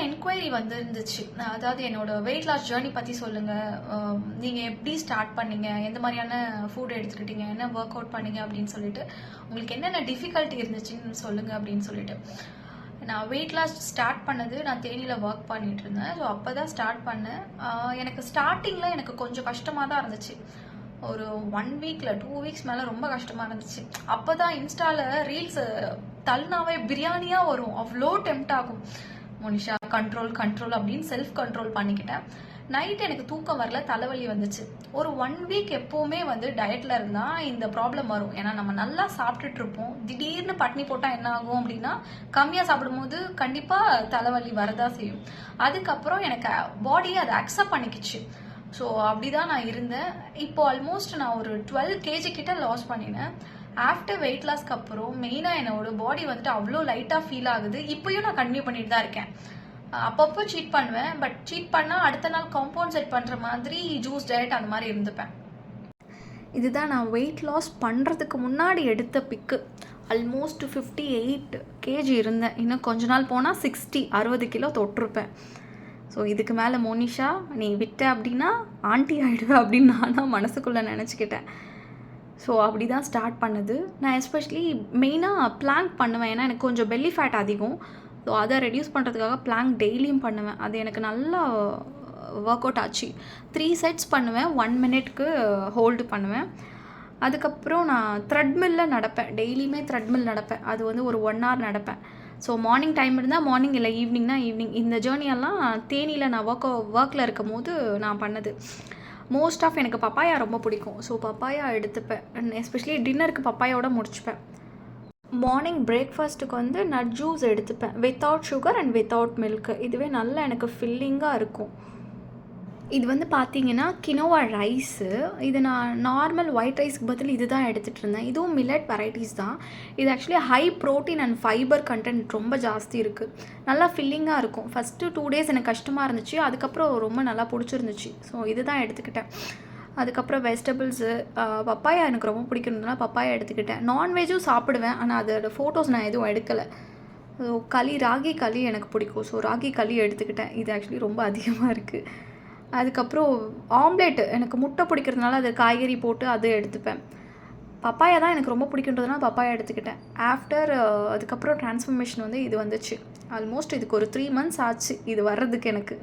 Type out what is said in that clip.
Enquiry வந்துருந்துச்சு. அதாவது என்னோட வெயிட் லாஸ் ஜேர்னி பற்றி சொல்லுங்கள், நீங்கள் எப்படி ஸ்டார்ட் பண்ணீங்க, எந்த மாதிரியான ஃபுட் எடுத்துக்கிட்டீங்க, என்ன ஒர்க் அவுட் பண்ணீங்க அப்படின்னு சொல்லிட்டு, உங்களுக்கு என்னென்ன டிஃபிகல்ட்டி இருந்துச்சுன்னு சொல்லுங்கள் அப்படின்னு சொல்லிட்டு. நான் வெயிட் லாஸ் ஸ்டார்ட் பண்ணது நான் தேனியில் ஒர்க் பண்ணிட்டு இருந்தேன். ஸோ அப்போ தான் ஸ்டார்ட் பண்ணேன். எனக்கு ஸ்டார்டிங்கில் எனக்கு கொஞ்சம் கஷ்டமாக தான் இருந்துச்சு. ஒரு 1 வீக்கில் 2 வீக்ஸ் மேலே ரொம்ப கஷ்டமாக இருந்துச்சு. அப்போ தான் இன்ஸ்டாவில் ரீல்ஸ் தள்ளினாவே பிரியாணியாக வரும், அவ்வளோ டெம்ட் ஆகும். மோனிஷா கண்ட்ரோல் கண்ட்ரோல் அப்படின்னு செல்ஃப் கண்ட்ரோல் பண்ணிக்கிட்டேன். நைட் எனக்கு தூக்கம் வரல, தலைவலி வந்துச்சு. ஒரு 1 வீக் எப்போவுமே வந்து டயட்டில் இருந்தால் இந்த ப்ராப்ளம் வரும். ஏன்னா நம்ம நல்லா சாப்பிட்டுட்டு இருப்போம், திடீர்னு பட்னி போட்டால் என்ன ஆகும் அப்படின்னா, கம்மியாக சாப்பிடும்போது கண்டிப்பாக தலைவலி வரதான் செய்யும். அதுக்கப்புறம் எனக்கு பாடி அதை அக்செப்ட் பண்ணிக்கிச்சு. ஸோ அப்படிதான் நான் இருந்தேன். இப்போ ஆல்மோஸ்ட் நான் ஒரு 12 kg கிட்ட லாஸ் பண்ணினேன். ஆஃப்டர் வெயிட் லாஸ்க்கு அப்புறம் மெயினாக என்னோட பாடி வந்துட்டு அவ்வளோ லைட்டாக ஃபீல் ஆகுது. இப்போயும் நான் கண்டினியூ பண்ணிட்டு தான் இருக்கேன். அப்பப்போ சீட் பண்ணுவேன், பட் சீட் பண்ணால் அடுத்த நாள் காம்பன்சேட் பண்ணுற மாதிரி ஜூஸ் டயட் அந்த மாதிரி இருந்துப்பேன். இதுதான் நான் வெயிட் லாஸ் பண்ணுறதுக்கு முன்னாடி எடுத்த பிக்கு. ஆல்மோஸ்ட் 58 kg இருந்தேன். இன்னும் கொஞ்ச நாள் போனால் 60 கிலோ தொட்டிருப்பேன். ஸோ இதுக்கு மேலே மோனிஷா நீ விட்ட அப்படின்னா ஆண்டி ஆகிடுவேன் அப்படின்னு நானும் மனசுக்குள்ளே நினச்சிக்கிட்டேன். ஸோ அப்படி தான் ஸ்டார்ட் பண்ணுது. நான் எஸ்பெஷலி மெயினாக பிளாங்க் பண்ணுவேன். ஏன்னா எனக்கு கொஞ்சம் பெல்லி ஃபேட் அதிகம். ஸோ அதை ரெடியூஸ் பண்ணுறதுக்காக பிளாங்க் டெய்லியும் பண்ணுவேன். அது எனக்கு நல்லா ஒர்க் அவுட் ஆச்சு. 3 செட்ஸ் பண்ணுவேன், 1 மினிட்க்கு ஹோல்டு பண்ணுவேன். அதுக்கப்புறம் நான் த்ரெட்மில்லில் நடப்பேன். டெய்லியுமே த்ரெட்மில் நடப்பேன். அது வந்து ஒரு 1 hour நடப்பேன். ஸோ மார்னிங் டைம் இருந்தால் மார்னிங், இல்லை ஈவினிங்னா ஈவினிங். இந்த ஜேர்னியெல்லாம் தேனியில் நான் ஒர்க்கில் இருக்கும் போது நான் பண்ணது. மோஸ்ட் ஆஃப் எனக்கு பப்பாயா ரொம்ப பிடிக்கும். ஸோ பப்பாயா எடுத்துப்பேன். எஸ்பெஷலி டின்னருக்கு பப்பாயோட முடிச்சுப்பேன். மார்னிங் பிரேக்ஃபாஸ்ட்டுக்கு வந்து நட் ஜூஸ் எடுத்துப்பேன், without sugar and without milk. இதுவே நல்லா எனக்கு ஃபில்லிங்காக இருக்கும். இது வந்து பார்த்தீங்கன்னா கினோவா ரைஸு. இது நான் நார்மல் ஒயிட் ரைஸ்க்கு பதில் இது தான் எடுத்துகிட்டு இருந்தேன். இதுவும் மில்லட் வெரைட்டிஸ் தான். இது actually high protein and fibre content ரொம்ப ஜாஸ்தி இருக்குது. நல்லா ஃபில்லிங்காக இருக்கும். ஃபஸ்ட்டு 2 days எனக்கு கஷ்டமாக இருந்துச்சு, அதுக்கப்புறம் ரொம்ப நல்லா பிடிச்சிருந்துச்சு. ஸோ இது தான் எடுத்துக்கிட்டேன். அதுக்கப்புறம் வெஜிடபிள்ஸு, பப்பாயா எனக்கு ரொம்ப பிடிக்கிறதுனால பப்பாயா எடுத்துக்கிட்டேன். நான்வெஜ்ஜும் சாப்பிடுவேன், ஆனால் அதோட ஃபோட்டோஸ் நான் எதுவும் எடுக்கலை. ஸோ ராகி களி எனக்கு பிடிக்கும். ஸோ ராகி களி எடுத்துக்கிட்டேன். இது ஆக்சுவலி ரொம்ப அதிகமாக இருக்குது. அதுக்கப்புறம் ஆம்லேட், எனக்கு முட்டை பிடிக்கிறதுனால அது காய்கறி போட்டு அது எடுத்துப்பேன். பப்பாயா தான் எனக்கு ரொம்ப பிடிக்குன்றதுனால பப்பாயா எடுத்துக்கிட்டேன். அதுக்கப்புறம் ட்ரான்ஸ்ஃபர்மேஷன் வந்து இது வந்துச்சு. ஆல்மோஸ்ட் இதுக்கு ஒரு 3 months ஆச்சு இது வர்றதுக்கு எனக்கு.